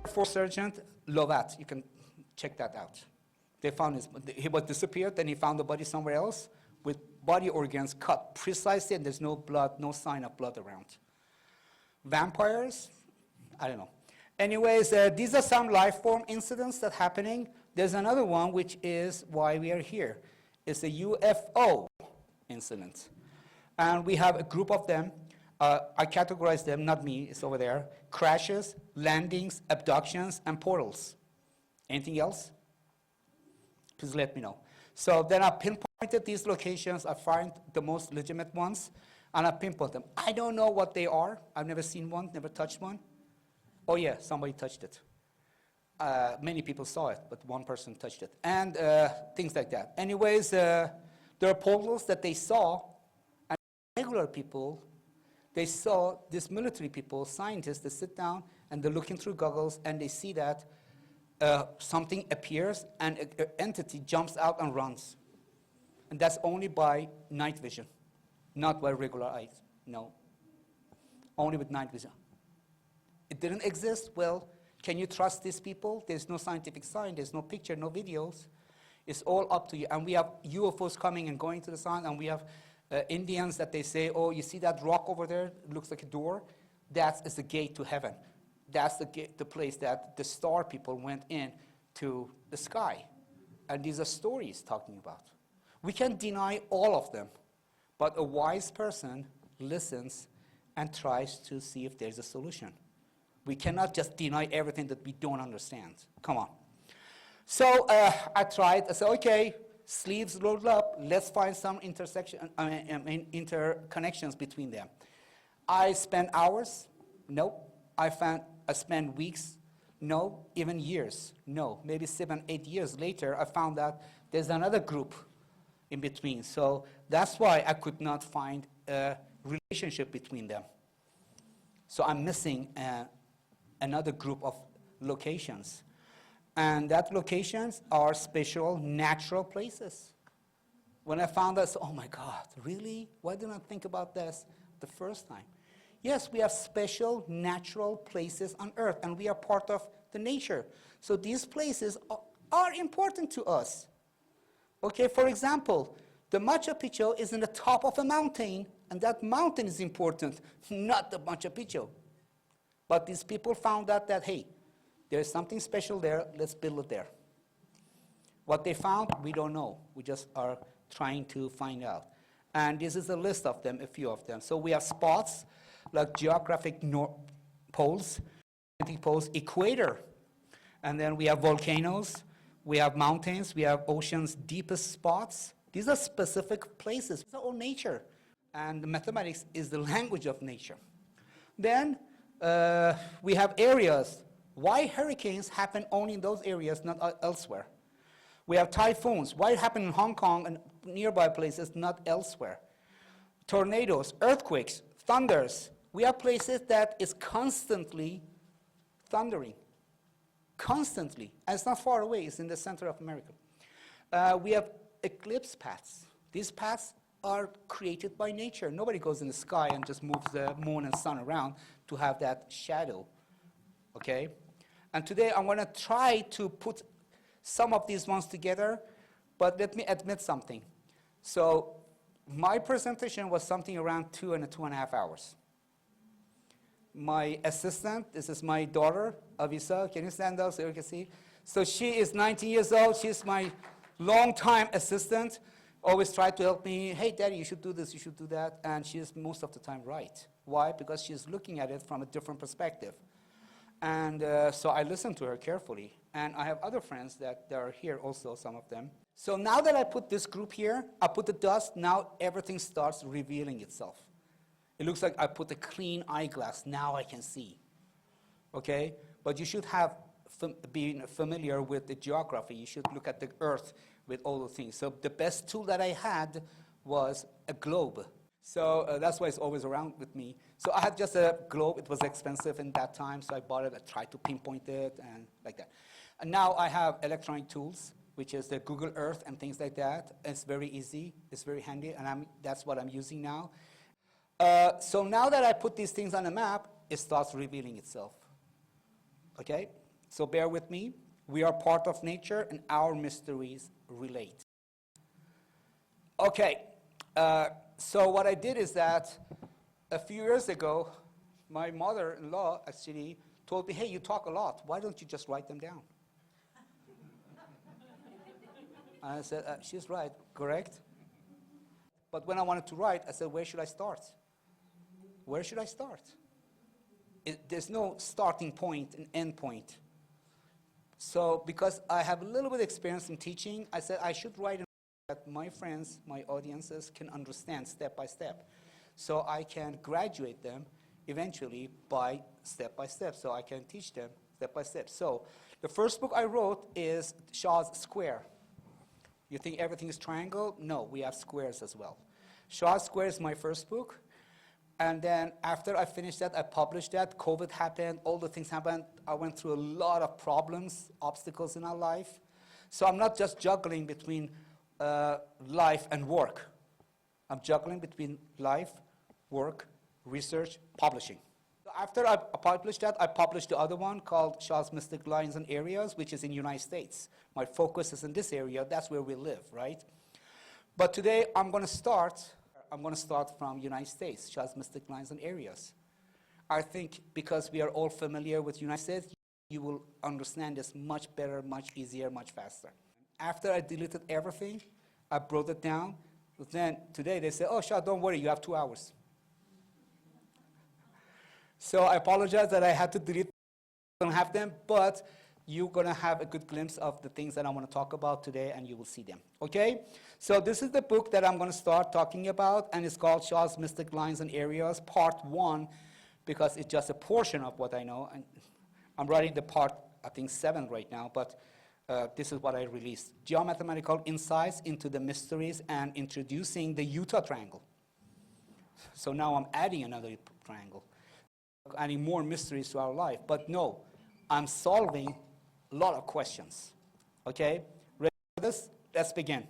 Force Sergeant Lovat, you can check that out. They found he was disappeared, then he found the body somewhere else with body organs cut precisely, and there's no blood, no sign of blood around. Vampires, I don't know. Anyways, these are some life form incidents that are happening. There's another one, which is why we are here. It's a UFO incident. And we have a group of them. I categorize them, not me, it's over there. Crashes, landings, abductions, and portals. Anything else? Please let me know. So then I pinpointed these locations. I find the most legitimate ones, and I pinpoint them. I don't know what they are. I've never seen one, never touched one. Oh yeah, somebody touched it. Many people saw it, but one person touched it. And things like that. Anyways, there are portals that they saw, and regular people, they saw these military people, scientists, they sit down and they're looking through goggles and they see that something appears and an entity jumps out and runs. And that's only by night vision, not by regular eyes, no. Only with night vision. It didn't exist. Well, can you trust these people? There's no scientific sign, there's no picture, no videos. It's all up to you. And we have UFOs coming and going to the sun, and we have Indians that they say, oh, you see that rock over there? It looks like a door. That is the gate to heaven. That's the place that the star people went in to the sky. And these are stories talking about. We can deny all of them, but a wise person listens and tries to see if there's a solution. We cannot just deny everything that we don't understand. Come on. So I tried. I said, okay, sleeves rolled up. Let's find some interconnections between them. I spent hours. Nope. I spent weeks. No. Even years. No. Maybe 7, 8 years later, I found that there's another group in between. So that's why I could not find a relationship between them. So I'm missing another group of locations. And that locations are special natural places. When I found this, oh my God, really? Why didn't I think about this the first time? Yes, we have special natural places on Earth, and we are part of the nature. So these places are important to us. Okay, for example, the Machu Picchu is in the top of a mountain, and that mountain is important, not the Machu Picchu. But these people found out that, hey, there's something special there, let's build it there. What they found, we don't know. We just are trying to find out. And this is a list of them, a few of them. So we have spots like geographic poles, equator. And then we have volcanoes, we have mountains, we have ocean's deepest spots. These are specific places. It's all nature. And mathematics is the language of nature. Then we have areas. Why hurricanes happen only in those areas, not elsewhere? We have typhoons. Why it happen in Hong Kong and nearby places, not elsewhere? Tornadoes, earthquakes, thunders. We have places that is constantly thundering. Constantly. And it's not far away. It's in the center of America. We have eclipse paths. These paths are created by nature. Nobody goes in the sky and just moves the moon and sun around to have that shadow. Okay? And today I'm going to try to put some of these ones together, but let me admit something. So my presentation was something around 2.5 hours. My assistant, this is my daughter, Avisa. Can you stand up so you can see? So she is 19 years old. She's my longtime assistant. Always tried to help me. Hey, Daddy, you should do this, you should do that. And she's most of the time right. Why? Because she's looking at it from a different perspective. And so I listened to her carefully. And I have other friends that are here also, some of them. So now that I put this group here, I put the dust, now everything starts revealing itself. It looks like I put a clean eyeglass, now I can see. Okay? But you should have been familiar with the geography. You should look at the Earth with all the things. So the best tool that I had was a globe. So that's why it's always around with me. So I had just a globe. It was expensive in that time, so I bought it. I tried to pinpoint it and like that. And now I have electronic tools, which is the Google Earth and things like that. It's very easy. It's very handy, and that's what I'm using now. So now that I put these things on a map, it starts revealing itself. Okay? So bear with me. We are part of nature, and our mysteries relate. Okay, so what I did is that a few years ago, my mother-in-law actually told me, hey, you talk a lot. Why don't you just write them down? And I said, she's right, correct? But when I wanted to write, I said, where should I start? Where should I start? There's no starting point and end point. So because I have a little bit of experience in teaching, I said I should write that my friends, my audiences can understand step by step. So I can graduate them eventually by step, so I can teach them step by step. So the first book I wrote is Sha'Z Square. You think everything is triangle? No, we have squares as well. Sha'Z Square is my first book. And then after I finished that, I published that. COVID happened, all the things happened. I went through a lot of problems, obstacles in our life. So I'm not just juggling between life and work. I'm juggling between life, work, research, publishing. So after I published that, I published the other one called Sha'Z Mystic Lines and Areas, which is in the United States. My focus is in this area. That's where we live, right? But today I'm going to start from United States, Sha'Z Mystic Lines and Areas. I think because we are all familiar with United States, you will understand this much better, much easier, much faster. After I deleted everything, I brought it down. Then today they say, oh, Sha'Z, don't worry, you have 2 hours. So I apologize that I had to delete, don't have them, but you're going to have a good glimpse of the things that I want to talk about today, and you will see them, okay? So this is the book that I'm going to start talking about, and it's called Sha'Z Mystic Lines and Areas, Part 1, because it's just a portion of what I know. And I'm writing the part, I think, 7 right now, but this is what I released. Geo-mathematical insights into the mysteries and introducing the Utah triangle. So now I'm adding another triangle, adding more mysteries to our life. But no, I'm solving a lot of questions, okay? Ready for this? Let's begin.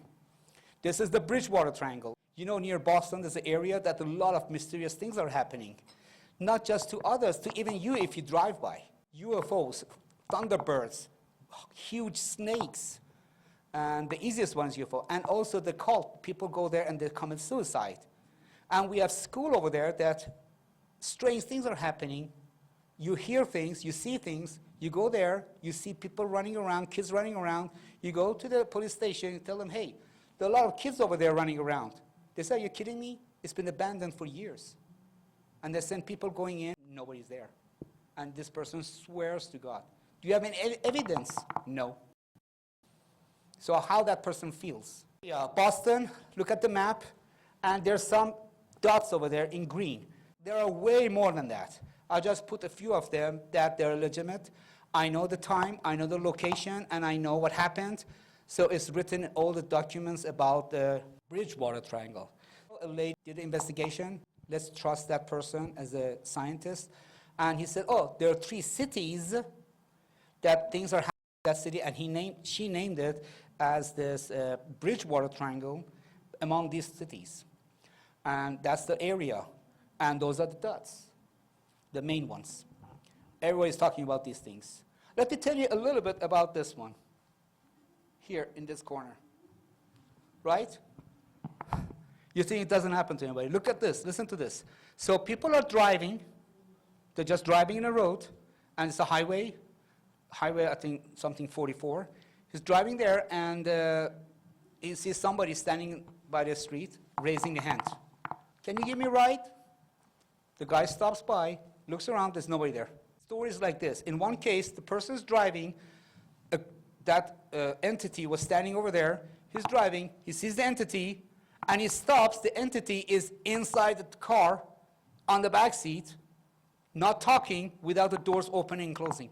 This is the Bridgewater Triangle. You know, near Boston, there's an area that a lot of mysterious things are happening. Not just to others, to even you if you drive by. UFOs, thunderbirds, huge snakes, and the easiest one is UFO. And also the cult, people go there and they commit suicide. And we have school over there that strange things are happening. You hear things, you see things, you go there, you see people running around, kids running around. You go to the police station and tell them, hey, there are a lot of kids over there running around. They say, are you kidding me? It's been abandoned for years. And they send people going in, nobody's there. And this person swears to God. Do you have any evidence? No. So how that person feels. Yeah, Boston, look at the map, and there's some dots over there in green. There are way more than that. I just put a few of them that they're legitimate. I know the time, I know the location, and I know what happened. So it's written in all the documents about the Bridgewater Triangle. A lady did an investigation. Let's trust that person as a scientist. And he said, oh, there are 3 cities that things are happening in that city, and she named it as this Bridgewater Triangle among these cities. And that's the area. And those are the dots, the main ones. Everybody's talking about these things. Let me tell you a little bit about this one, here in this corner, right? You think it doesn't happen to anybody. Look at this, listen to this. So people are driving, they're just driving in a road, and it's a highway, I think something 44. He's driving there, and he sees somebody standing by the street, raising a hand. Can you give me a ride? The guy stops by, looks around, there's nobody there. Stories like this. In one case, the person's driving, that entity was standing over there, he's driving, he sees the entity, and he stops, the entity is inside the car, on the back seat, not talking, without the doors opening and closing.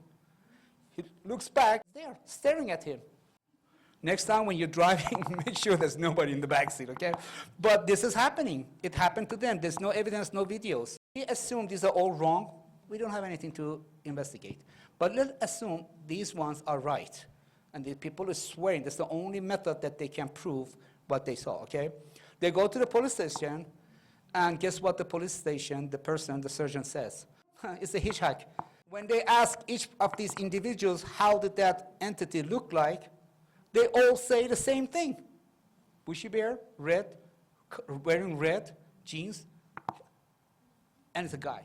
He looks back, there, staring at him. Next time when you're driving, make sure there's nobody in the back seat, okay? But this is happening. It happened to them. There's no evidence, no videos. We assume these are all wrong. We don't have anything to investigate. But let's assume these ones are right. And the people are swearing. That's the only method that they can prove what they saw, okay? They go to the police station, and guess what the police station, the person, the surgeon says? It's a hitchhike. When they ask each of these individuals how did that entity look like, they all say the same thing. Bushy bear, red, wearing red jeans, and it's a guy.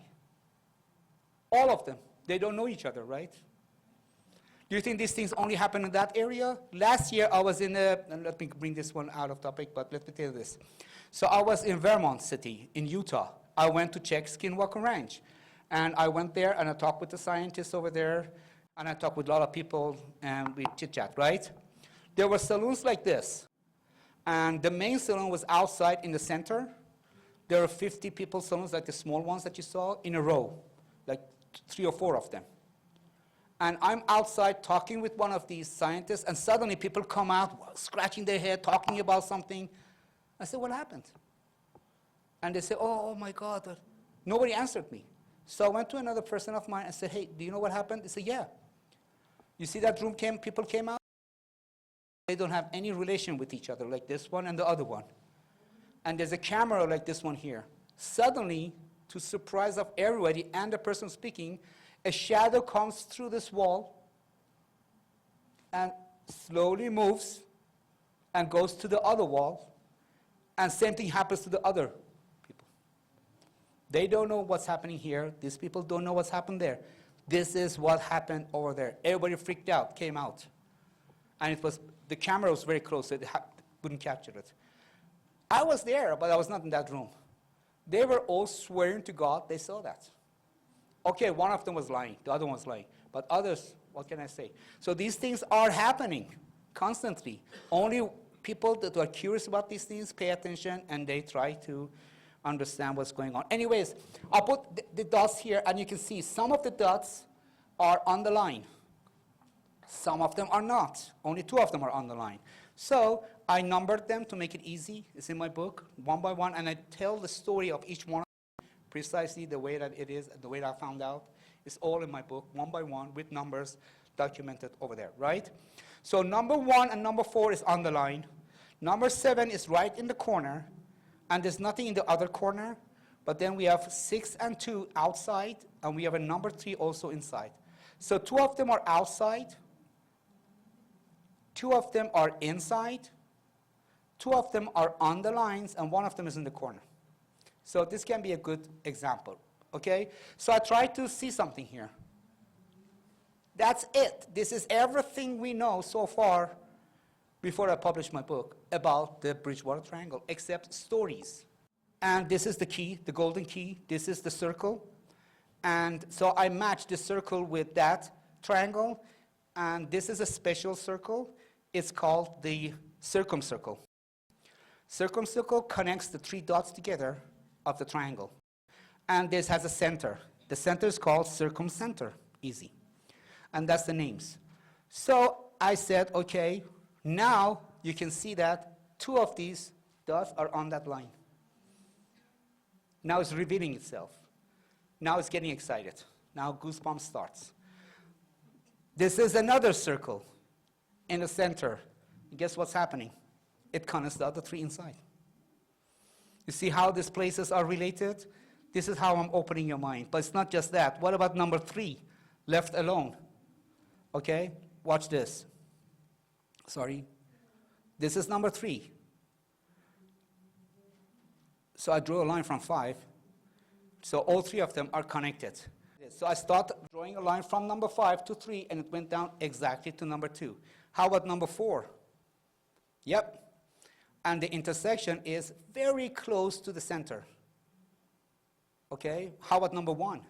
All of them. They don't know each other, right? Do you think these things only happen in that area? Last year I was in and let me bring this one out of topic, but let me tell you this. So I was in Vermont City in Utah. I went to check Skinwalker Ranch. And I went there and I talked with the scientists over there, and I talked with a lot of people, and we chit-chat, right? There were saloons like this. And the main saloon was outside in the center. There were 50 people saloons, like the small ones that you saw, in a row, like 3 or 4 of them. And I'm outside talking with one of these scientists, and suddenly people come out scratching their head, talking about something. I said, what happened? And they say, oh my God. Nobody answered me. So I went to another person of mine and said, hey, do you know what happened? They said, yeah. You see that room people came out? They don't have any relation with each other, like this one and the other one. And there's a camera like this one here. Suddenly, to surprise of everybody and the person speaking, a shadow comes through this wall and slowly moves and goes to the other wall, and same thing happens to the other people. They don't know what's happening here. These people don't know what's happened there. This is what happened over there. Everybody freaked out, came out. And it was, the camera was very close, so it wouldn't capture it. I was there, but I was not in that room. They were all swearing to God they saw that. Okay, one of them was lying, the other one was lying. But others, what can I say? So these things are happening constantly. Only people that are curious about these things pay attention, and they try to understand what's going on. Anyways, I'll put the dots here, and you can see some of the dots are on the line. Some of them are not. Only 2 of them are on the line. So I numbered them to make it easy. It's in my book, one by one, and I tell the story of each one precisely the way that it is, the way that I found out. It's all in my book, one by one, with numbers documented over there, right? So number 1 and number 4 is on the line. Number 7 is right in the corner, and there's nothing in the other corner. But then we have 6 and 2 outside, and we have a number 3 also inside. So 2 of them are outside, 2 of them are inside, 2 of them are on the lines, and 1 of them is in the corner. So this can be a good example, okay? So I try to see something here. That's it. This is everything we know so far before I published my book about the Bridgewater Triangle, except stories. And this is the key, the golden key. This is the circle. And so I matched the circle with that triangle. And this is a special circle. It's called the circumcircle. Circumcircle connects the 3 dots together of the triangle. And this has a center. The center is called circumcenter. Easy. And that's the names. So I said, okay, now you can see that 2 of these dots are on that line. Now it's revealing itself. Now it's getting excited. Now goosebumps starts. This is another circle in the center. Guess what's happening? It connects the other 3 inside. You see how these places are related? This is how I'm opening your mind. But it's not just that. What about number 3, left alone? Okay, watch this. Sorry. This is number 3. So I drew a line from 5. So all 3 of them are connected. So I start drawing a line from number 5 to 3, and it went down exactly to number 2. How about number 4? Yep. And the intersection is very close to the center. Okay, how about number 1?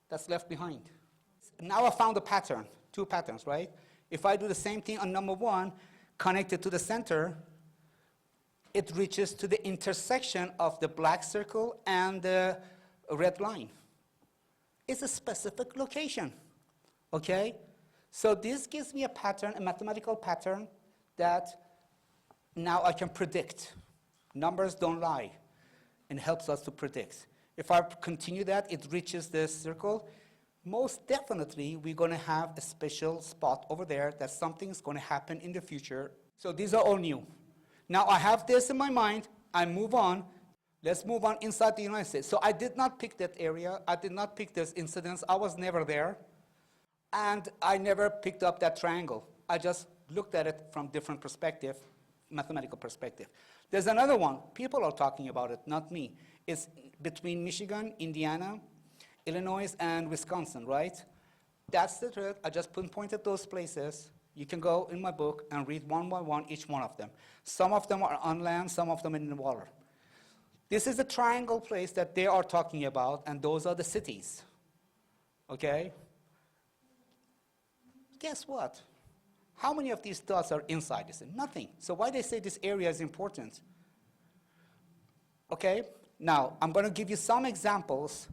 That's left behind. Now I found a pattern, 2 patterns, right? If I do the same thing on number 1, connected to the center, it reaches to the intersection of the black circle and the red line. It's a specific location, okay? So this gives me a pattern, a mathematical pattern that now I can predict. Numbers don't lie, and helps us to predict. If I continue that, it reaches the circle. Most definitely, we're going to have a special spot over there that something's going to happen in the future. So these are all new. Now I have this in my mind. I move on. Let's move on inside the United States. So I did not pick that area. I did not pick this incidents. I was never there. And I never picked up that triangle. I just looked at it from different perspective, mathematical perspective. There's another one. People are talking about it, not me. It's between Michigan, Indiana, Illinois, and Wisconsin, right? That's the truth. I just pinpointed those places. You can go in my book and read one by one each one of them. Some of them are on land, some of them in the water. This is the triangle place that they are talking about, and those are the cities. Okay? Guess what? How many of these dots are inside this? Nothing. So why they say this area is important? Okay? Now, I'm going to give you some examples.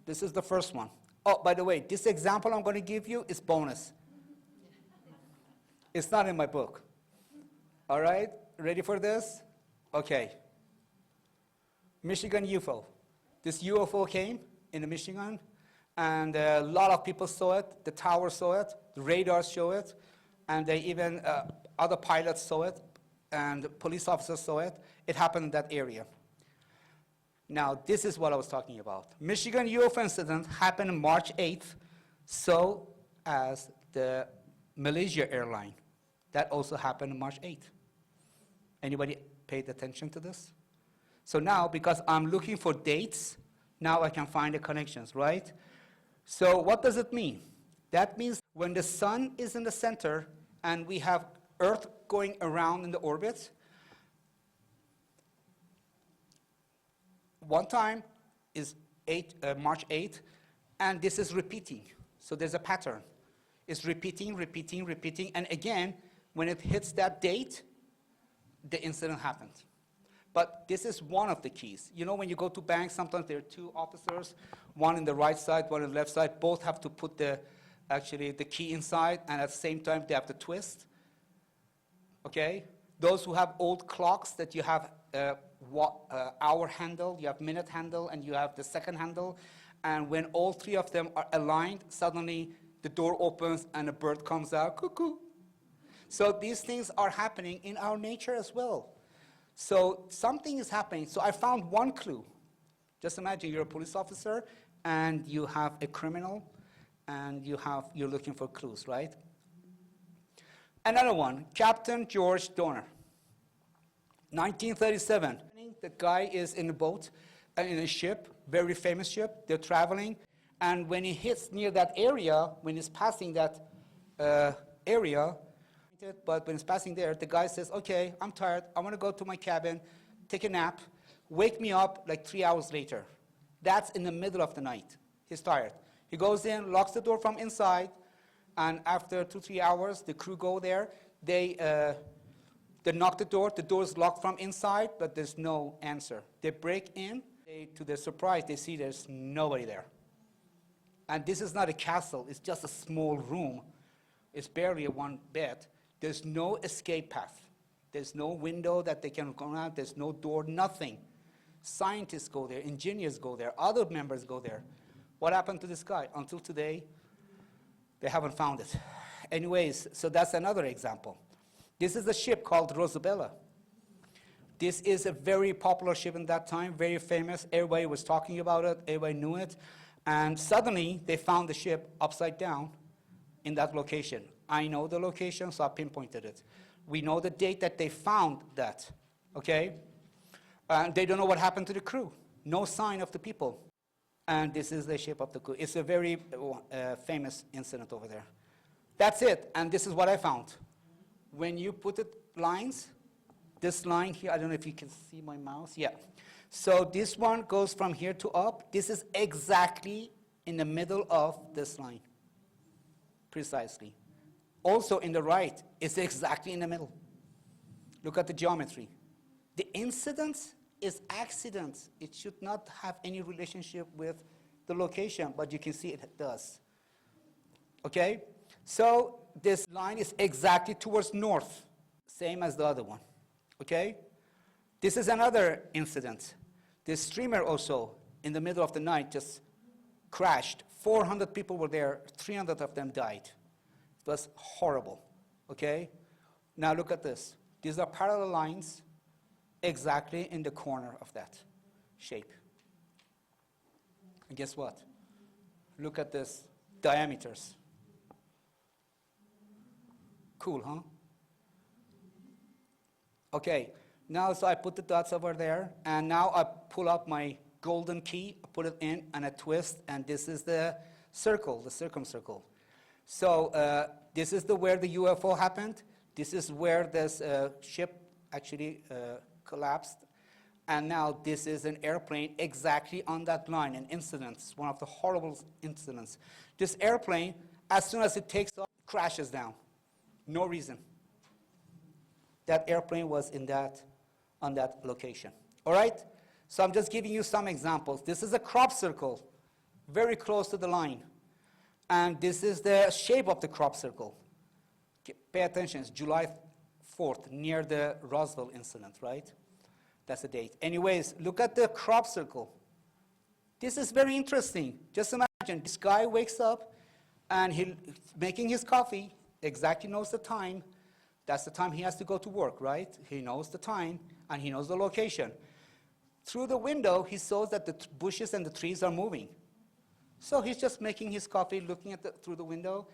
This is the first one. Oh, by the way, this example I'm going to give you is bonus. It's not in my book. All right? Ready for this? Okay. Michigan UFO. This UFO came in Michigan, and a lot of people saw it. The tower saw it. The radars show it. And they even, other pilots saw it, and police officers saw it. It happened in that area. Now, this is what I was talking about. Michigan UFO incident happened on March 8th, so as the Malaysia airline. That also happened on March 8th. Anybody paid attention to this? So now, because I'm looking for dates, now I can find the connections, right? So what does it mean? That means when the sun is in the center and we have Earth going around in the orbit, one time is March 8th, and this is repeating. So there's a pattern. It's repeating, repeating, repeating, and again, when it hits that date, the incident happened. But this is one of the keys. You know, when you go to banks, sometimes there are two officers, one on the right side, one on the left side. Both have to put the key inside, and at the same time, they have to twist. Okay? Those who have old clocks that you have hour handle, you have minute handle, and you have the second handle. And when all three of them are aligned, suddenly the door opens and a bird comes out, cuckoo. So these things are happening in our nature as well. So something is happening. So I found one clue. Just imagine you're a police officer and you have a criminal and you're looking for clues, right? Another one, Captain George Donner. 1937. The guy is in a boat, in a ship, very famous ship. They're traveling. And when he hits near that area, when he's passing that area, but when he's passing there, the guy says, okay, I'm tired. I want to go to my cabin, take a nap, wake me up like 3 hours later. That's in the middle of the night. He's tired. He goes in, locks the door from inside, and after 2-3 hours, the crew go there. They knock the door is locked from inside, but there's no answer. They break in, to their surprise, they see there's nobody there. And this is not a castle, it's just a small room. It's barely a one bed. There's no escape path. There's no window that they can go out, there's no door, nothing. Scientists go there, engineers go there, other members go there. What happened to this guy? Until today, they haven't found it. Anyways, so that's another example. This is a ship called Rosabella. This is a very popular ship in that time, very famous. Everybody was talking about it, everybody knew it. And suddenly, they found the ship upside down in that location. I know the location, so I pinpointed it. We know the date that they found that, okay? They don't know what happened to the crew. No sign of the people. And this is the shape of the crew. It's a very famous incident over there. That's it, and this is what I found. When you put it lines, this line here, I don't know if you can see my mouse, yeah. So this one goes from here to up. This is exactly in the middle of this line, precisely. Also in the right, it's exactly in the middle. Look at the geometry. The incident is accident. It should not have any relationship with the location, but you can see it does. Okay? So this line is exactly towards north, same as the other one. Okay? This is another incident. This streamer also, in the middle of the night, just crashed. 400 people were there, 300 of them died. It was horrible. Okay? Now look at this. These are parallel lines. exactly in the corner of that shape. And guess what? Look at this diameters. Cool, huh? Okay, now so I put the dots over there, and now I pull up my golden key, I put it in, and I twist, and this is the circle, the circumcircle. So this is where the UFO happened. This is where this ship actually collapsed. And now this is an airplane exactly on that line, an incident, one of the horrible incidents. This airplane, as soon as it takes off, crashes down. No reason. That airplane was on that location. All right? So I'm just giving you some examples. This is a crop circle, very close to the line. And this is the shape of the crop circle. Pay attention, it's July 4th, near the Roswell incident, right? That's the date. Anyways, look at the crop circle. This is very interesting. Just imagine, this guy wakes up, and he's making his coffee, exactly knows the time. That's the time he has to go to work, right? He knows the time, and he knows the location. Through the window, he saws that the bushes and the trees are moving. So he's just making his coffee, looking at through the window,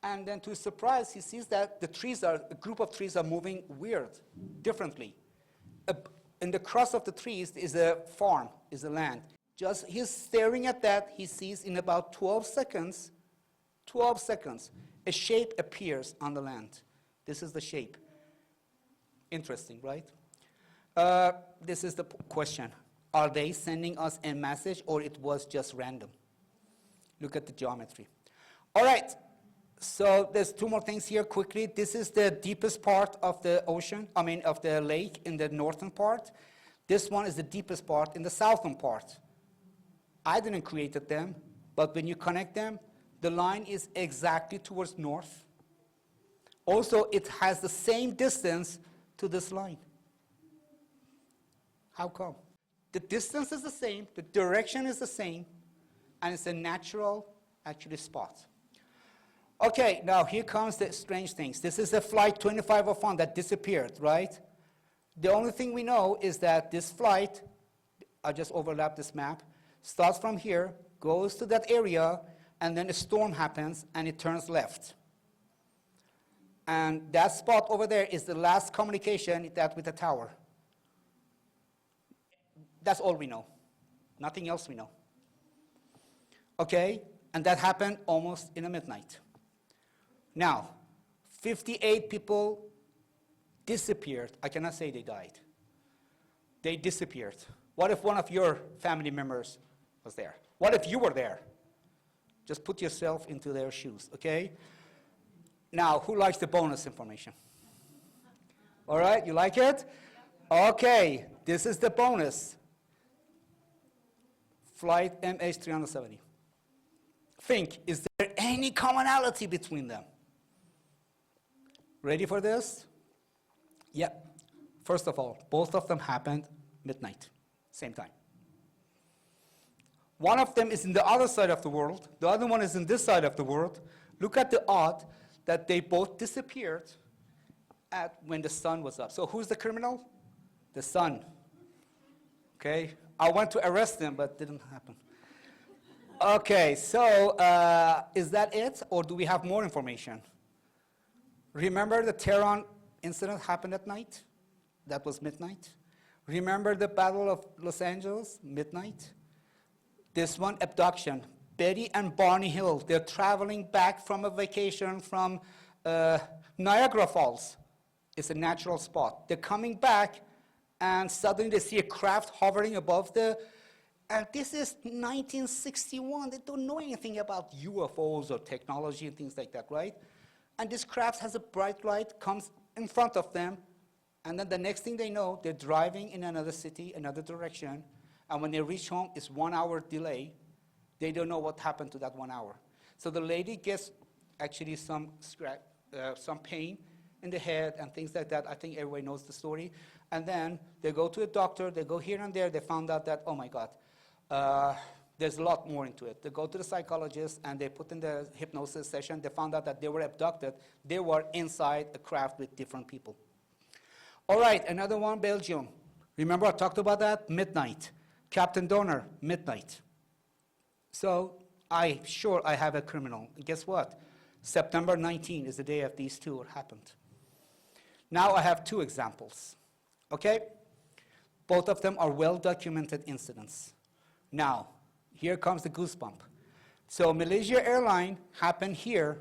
and then to his surprise, he sees that a group of trees are moving weird, differently. In the cross of the trees is a farm, is a land. Just he's staring at that, he sees in about 12 seconds, a shape appears on the land. This is the shape. Interesting, right? This is the question. Are they sending us a message, or it was just random? Look at the geometry. All right, so there's two more things here quickly. This is the deepest part of the ocean, of the lake in the northern part. This one is the deepest part in the southern part. I didn't create them, but when you connect them, the line is exactly towards north. Also, it has the same distance to this line. How come? The distance is the same, the direction is the same, and it's a natural, actually, spot. Okay, now here comes the strange things. This is a flight 2501 that disappeared, right? The only thing we know is that this flight, I just overlap this map, starts from here, goes to that area, and then a storm happens, and it turns left. And that spot over there is the last communication with the tower. That's all we know. Nothing else we know. Okay, and that happened almost in the midnight. Now, 58 people disappeared. I cannot say they died. They disappeared. What if one of your family members was there? What if you were there? Just put yourself into their shoes, okay? Now, who likes the bonus information? All right, you like it? Okay, this is the bonus. Flight MH370. Think, is there any commonality between them? Ready for this? Yeah. First of all, both of them happened midnight, same time. One of them is in the other side of the world. The other one is in this side of the world. Look at the odd that they both disappeared when the sun was up. So who's the criminal? The sun. Okay? I went to arrest them, but it didn't happen. Okay, so is that it, or do we have more information? Remember the Tehran incident happened at night? That was midnight. Remember the Battle of Los Angeles, midnight? This one, abduction. Betty and Barney Hill, they're traveling back from a vacation from Niagara Falls. It's a natural spot. They're coming back, and suddenly they see a craft hovering above and this is 1961. They don't know anything about UFOs or technology and things like that, right? And this craft has a bright light, comes in front of them, and then the next thing they know, they're driving in another city, another direction, and when they reach home, it's 1 hour delay. They don't know what happened to that 1 hour. So the lady gets actually some pain in the head and things like that. I think everybody knows the story. And then they go to a doctor, they go here and there, they found out that, oh my God, there's a lot more into it. They go to the psychologist and they put in the hypnosis session, they found out that they were abducted. They were inside a craft with different people. All right, another one, Belgium. Remember I talked about that? Midnight. Captain Donor, midnight. So I have a criminal. And guess what? September 19 is the day of these two happened. Now I have two examples, okay? Both of them are well-documented incidents. Now, here comes the goosebump. So Malaysia Airline happened here.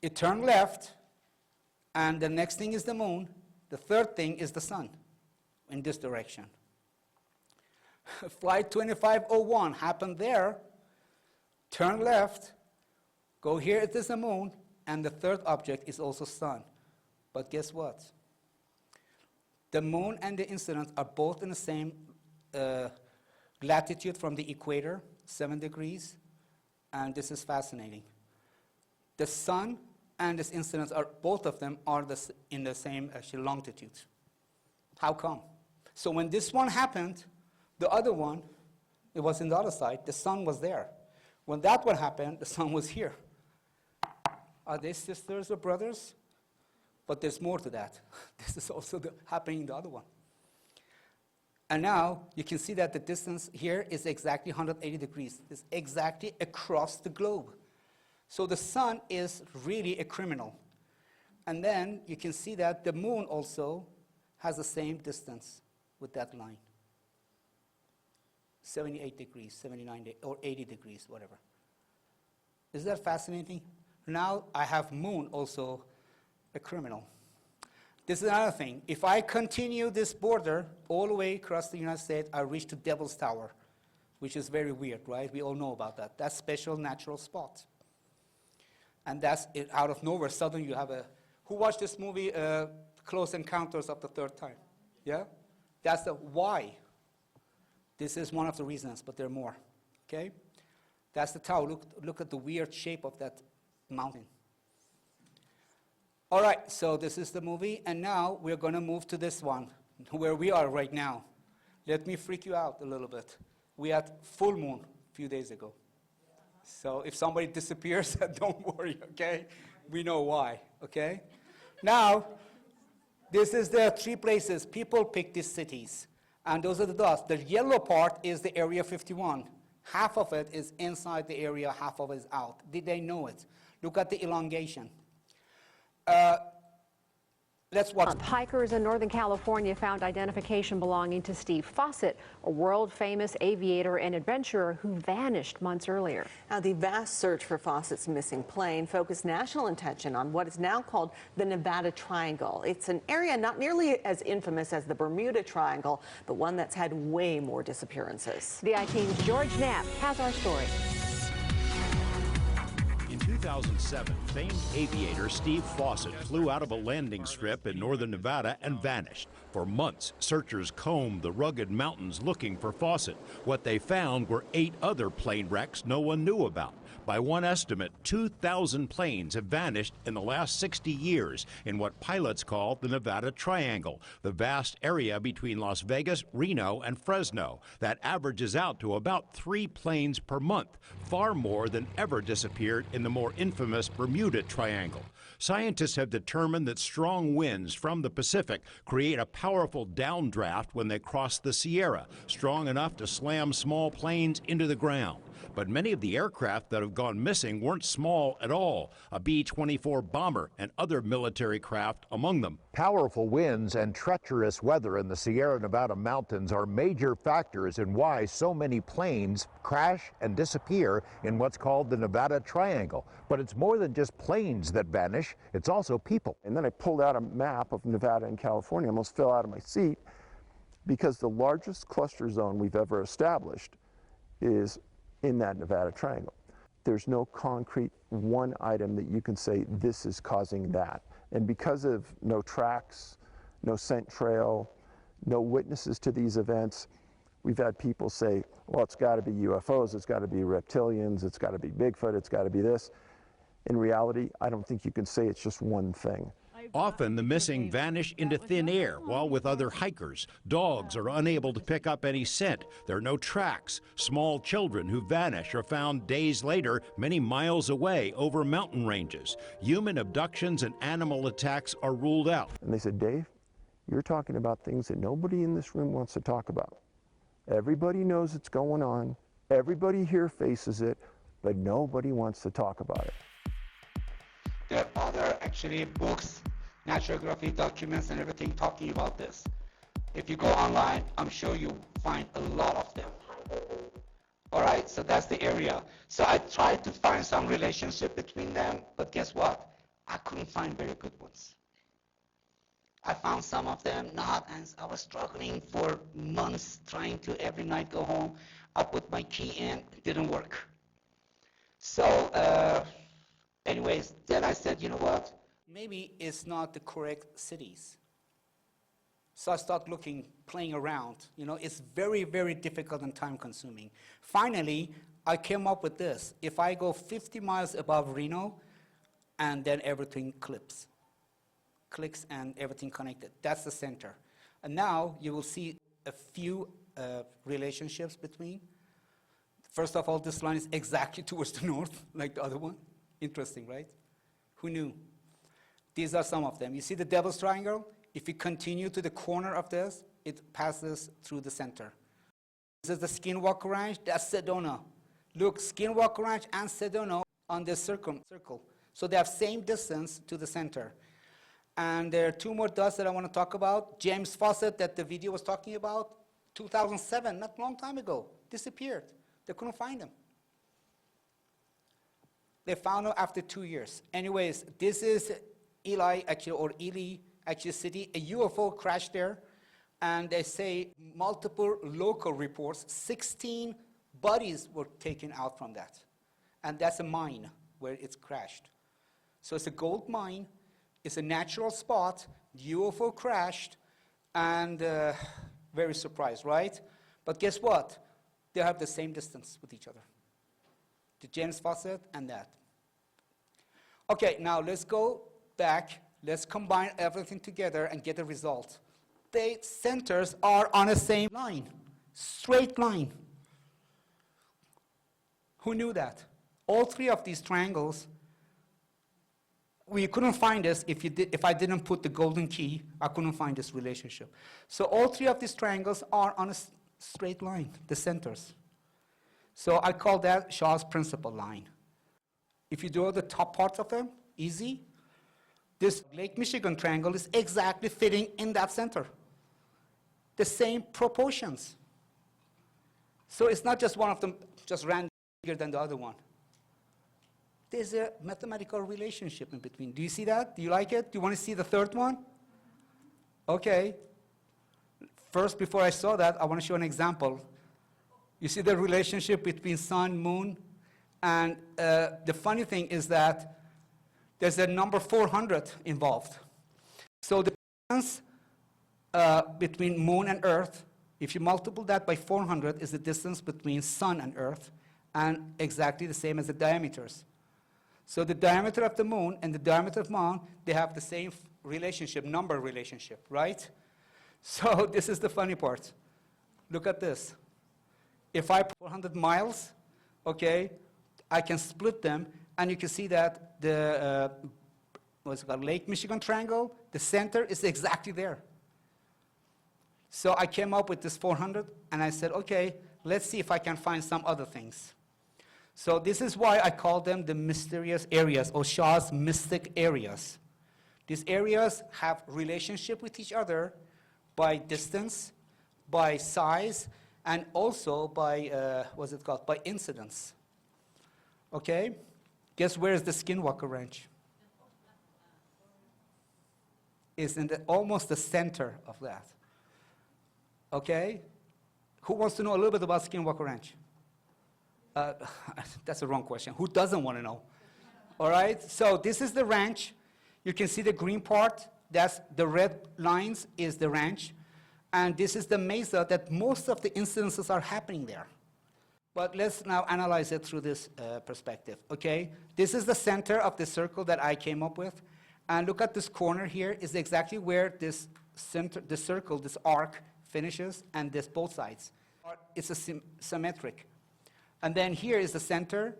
It turned left, and the next thing is the moon. The third thing is the sun in this direction. Flight 2501 happened there, turn left, go here, it is the moon, and the third object is also sun. But guess what? The moon and the incident are both in the same latitude from the equator, 7 degrees, and this is fascinating. The sun and this incident are, both of them are in the same actually longitude. How come? So when this one happened, the other one, it was in the other side, the sun was there. When that one happened, the sun was here. Are they sisters or brothers? But there's more to that. This is also happening in the other one. And now you can see that the distance here is exactly 180 degrees. It's exactly across the globe. So the sun is really a criminal. And then you can see that the moon also has the same distance with that line. 78 degrees, 79 or 80 degrees, whatever. Is that fascinating? Now I have moon also a criminal. This is another thing. If I continue this border all the way across the United States, I reach to Devil's Tower, which is very weird, right? We all know about that. That's special natural spot. And that's it, out of nowhere, suddenly you have a, who watched this movie, Close Encounters of the Third Time? Yeah? That's the why. This is one of the reasons, but there are more, okay? That's the tower. Look at the weird shape of that mountain. All right, so this is the movie, and now we're going to move to this one, where we are right now. Let me freak you out a little bit. We had full moon a few days ago. So if somebody disappears, don't worry, okay? We know why, okay? Now, this is the 3 places people pick these cities, and those are the dots. The yellow part is the Area 51. Half of it is inside the area, half of it is out. Did they know it? Look at the elongation. Let's watch. Hikers in Northern California found identification belonging to Steve Fawcett, a world-famous aviator and adventurer who vanished months earlier. Now, the vast search for Fawcett's missing plane focused national attention on what is now called the Nevada Triangle. It's an area not nearly as infamous as the Bermuda Triangle, but one that's had way more disappearances. The I-Team's George Knapp has our story. In 2007, famed aviator Steve Fawcett flew out of a landing strip in northern Nevada and vanished. For months, searchers combed the rugged mountains looking for Fawcett. What they found were 8 other plane wrecks no one knew about. By one estimate, 2,000 planes have vanished in the last 60 years in what pilots call the Nevada Triangle, the vast area between Las Vegas, Reno, and Fresno. That averages out to about 3 planes per month, far more than ever disappeared in the more infamous Bermuda Triangle. Scientists have determined that strong winds from the Pacific create a powerful downdraft when they cross the Sierra, strong enough to slam small planes into the ground. But many of the aircraft that have gone missing weren't small at all, a B-24 bomber and other military craft among them. Powerful winds and treacherous weather in the Sierra Nevada mountains are major factors in why so many planes crash and disappear in what's called the Nevada Triangle. But it's more than just planes that vanish, it's also people. And then I pulled out a map of Nevada and California, almost fell out of my seat, because the largest cluster zone we've ever established is in that Nevada Triangle. There's no concrete one item that you can say this is causing that. And because of no tracks, no scent trail, no witnesses to these events, we've had people say, well, it's got to be UFOs, it's got to be reptilians, it's got to be Bigfoot, it's got to be this. In reality, I don't think you can say it's just one thing. Often the missing vanish into thin air, while with other hikers. Dogs are unable to pick up any scent. There are no tracks. Small children who vanish are found days later, many miles away over mountain ranges. Human abductions and animal attacks are ruled out. And they said, Dave, you're talking about things that nobody in this room wants to talk about. Everybody knows it's going on. Everybody here faces it, but nobody wants to talk about it. There are other actually books, natural geography documents and everything talking about this. If you go online, I'm sure you find a lot of them. All right, so that's the area. So I tried to find some relationship between them, but guess what? I couldn't find very good ones. I found some of them not, and I was struggling for months trying to every night go home. I put my key in, it didn't work. So anyways, then I said, you know what? Maybe it's not the correct cities. So I started looking, playing around. You know, it's very, very difficult and time consuming. Finally, I came up with this. If I go 50 miles above Reno, and then everything clicks and everything connected. That's the center. And now you will see a few relationships between. First of all, this line is exactly towards the north, like the other one. Interesting, right? Who knew? These are some of them. You see the Devil's Triangle? If you continue to the corner of this, it passes through the center. This is the Skinwalker Ranch. That's Sedona. Look, Skinwalker Ranch and Sedona on this circle. So they have same distance to the center. And there are two more dots that I want to talk about. James Fawcett, that the video was talking about, 2007, not a long time ago, disappeared. They couldn't find him. They found him after 2 years. Anyways, this is Ely City. A UFO crashed there, and they say multiple local reports, 16 bodies were taken out from that. And that's a mine where it's crashed. So it's a gold mine. It's a natural spot. The UFO crashed, and very surprised, right? But guess what? They have the same distance with each other. The James Fawcett and that. Okay, now let's go back. Let's combine everything together and get a result. The centers are on the same line, straight line. Who knew that? All three of these triangles, we couldn't find this if I didn't put the golden key, I couldn't find this relationship. So all three of these triangles are on a straight line, the centers. So I call that Sha'Z principal line. If you draw the top parts of them, easy. This Lake Michigan triangle is exactly fitting in that center. The same proportions. So it's not just one of them just ran bigger than the other one. There's a mathematical relationship in between. Do you see that? Do you like it? Do you want to see the third one? Okay. First, before I saw that, I want to show an example. You see the relationship between sun, moon, and the funny thing is that there's a number 400 involved. So the distance between moon and earth, if you multiply that by 400, is the distance between sun and earth, and exactly the same as the diameters. So the diameter of the moon and the diameter of Mars, they have the same relationship, number relationship, right? So this is the funny part. Look at this. If I put 400 miles, okay, I can split them, and you can see that the what's it called, Lake Michigan triangle, the center is exactly there. So I came up with this 400, and I said, okay, let's see if I can find some other things. So this is why I call them the mysterious areas, or Sha'Z mystic areas. These areas have relationship with each other by distance, by size, and also by, what's it called, by incidence. Okay? Guess where is the Skinwalker Ranch? It's in almost the center of that. Okay? Who wants to know a little bit about Skinwalker Ranch? That's the wrong question. Who doesn't want to know? All right? So this is the ranch. You can see the green part. That's the red lines is the ranch. And this is the mesa that most of the incidences are happening there. But let's now analyze it through this perspective, okay? This is the center of the circle that I came up with. And look at this corner here is exactly where this center, the circle, this arc finishes, and this both sides. It's a symmetric. And then here is the center,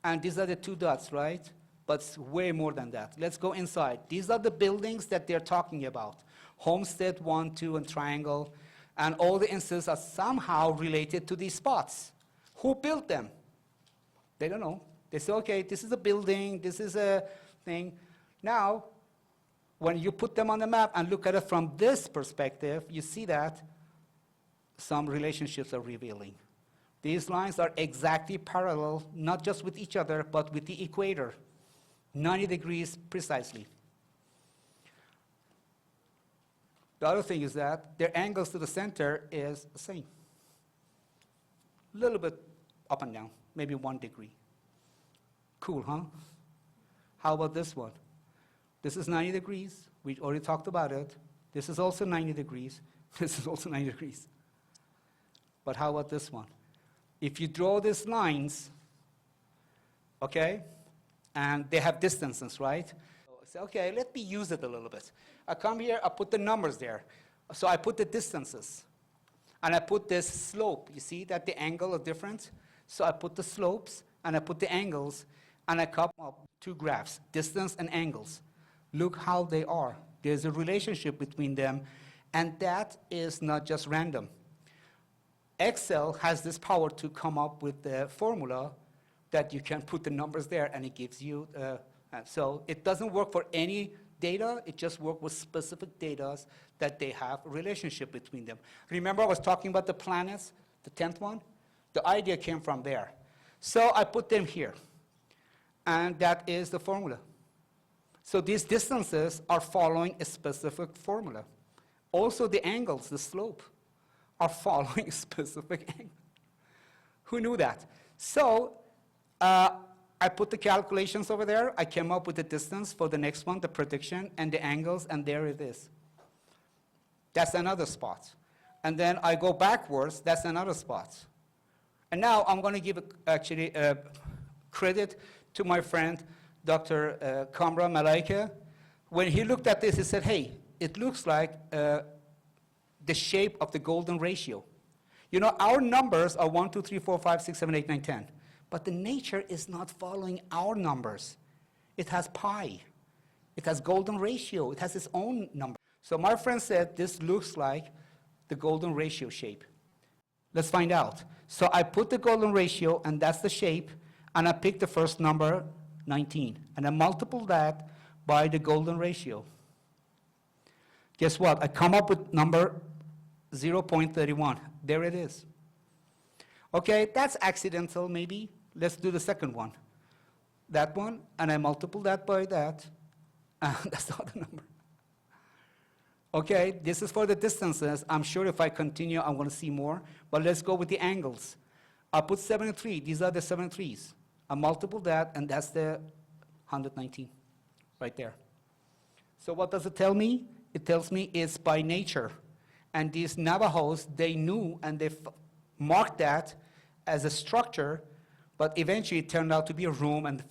and these are the two dots, right? But it's way more than that. Let's go inside. These are the buildings that they're talking about. Homestead 1, 2, and triangle. And all the instances are somehow related to these spots. Who built them? They don't know. They say, okay, this is a building, this is a thing. Now, when you put them on the map and look at it from this perspective, you see that some relationships are revealing. These lines are exactly parallel, not just with each other, but with the equator, 90 degrees precisely. The other thing is that their angles to the center is the same. A little bit up and down, maybe 1 degree. Cool, huh? How about this one? This is 90 degrees. We already talked about it. This is also 90 degrees. This is also 90 degrees. But how about this one? If you draw these lines, okay, and they have distances, right? So I say, okay, let me use it a little bit. I come here, I put the numbers there. So I put the distances. And I put this slope. You see that the angle is different? So I put the slopes, and I put the angles, and I come up 2 graphs, distance and angles. Look how they are. There's a relationship between them, and that is not just random. Excel has this power to come up with the formula that you can put the numbers there, and it gives you, so it doesn't work for any data, it just works with specific data that they have a relationship between them. Remember I was talking about the planets, the 10th one? The idea came from there. So I put them here, and that is the formula. So these distances are following a specific formula. Also the angles, the slope, are following a specific angle. Who knew that? So I put the calculations over there. I came up with the distance for the next one, the prediction, and the angles, and there it is. That's another spot. And then I go backwards, that's another spot. And now I'm going to give actually credit to my friend, Dr. Kamra Malaika. When he looked at this, he said, hey, it looks like the shape of the golden ratio. You know, our numbers are 1, 2, 3, 4, 5, 6, 7, 8, 9, 10. But the nature is not following our numbers. It has pi. It has golden ratio. It has its own number. So my friend said this looks like the golden ratio shape. Let's find out. So I put the golden ratio, and that's the shape, and I picked the first number, 19, and I multiple that by the golden ratio. Guess what? I come up with number 0.31. There it is. Okay, that's accidental maybe. Let's do the second one. That one, and I multiple that by that, and that's the other number. Okay, this is for the distances. I'm sure if I continue, I'm going to see more. But let's go with the angles. I put 73. These are the 73s. I multiple that, and that's the 119 right there. So what does it tell me? It tells me it's by nature. And these Navajos, they knew, and they marked that as a structure, but eventually it turned out to be a room, and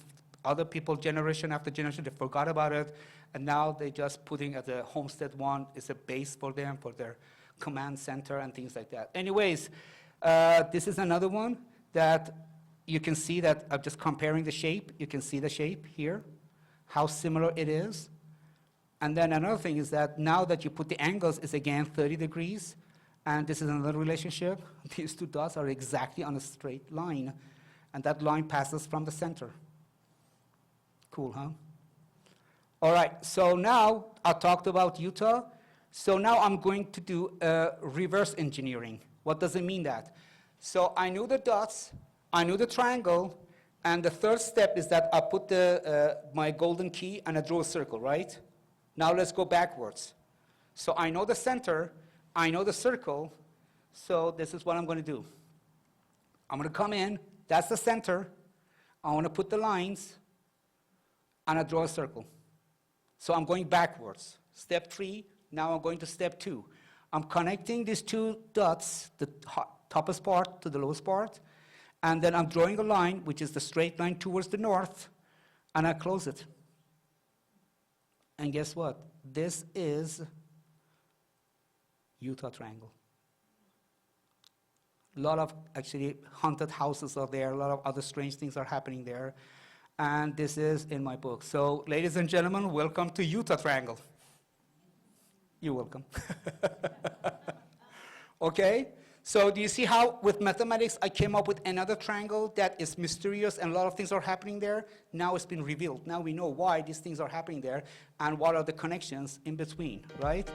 other people, generation after generation, they forgot about it, and now they're just putting as a homestead one, it's a base for them, for their command center and things like that. Anyways, this is another one that you can see that I'm just comparing the shape. You can see the shape here, how similar it is. And then another thing is that now that you put the angles, it's again 30 degrees, and this is another relationship. These 2 dots are exactly on a straight line, and that line passes from the center. Cool, huh? All right, so now I talked about Utah. So now I'm going to do reverse engineering. What does it mean that? So I knew the dots, I knew the triangle, and the third step is that I put my golden key and I draw a circle, right? Now let's go backwards. So I know the center, I know the circle, so this is what I'm going to do. I'm going to come in, that's the center, I want to put the lines, and I draw a circle. So I'm going backwards. Step 3, now I'm going to step 2. I'm connecting these 2 dots, the toppest part to the lowest part, and then I'm drawing a line, which is the straight line towards the north, and I close it. And guess what? This is Utah Triangle. A lot of actually haunted houses are there, a lot of other strange things are happening there. And this is in my book. So ladies and gentlemen, welcome to Utah Triangle. You're welcome. Okay? So do you see how with mathematics I came up with another triangle that is mysterious and a lot of things are happening there? Now it's been revealed. Now we know why these things are happening there and what are the connections in between, right?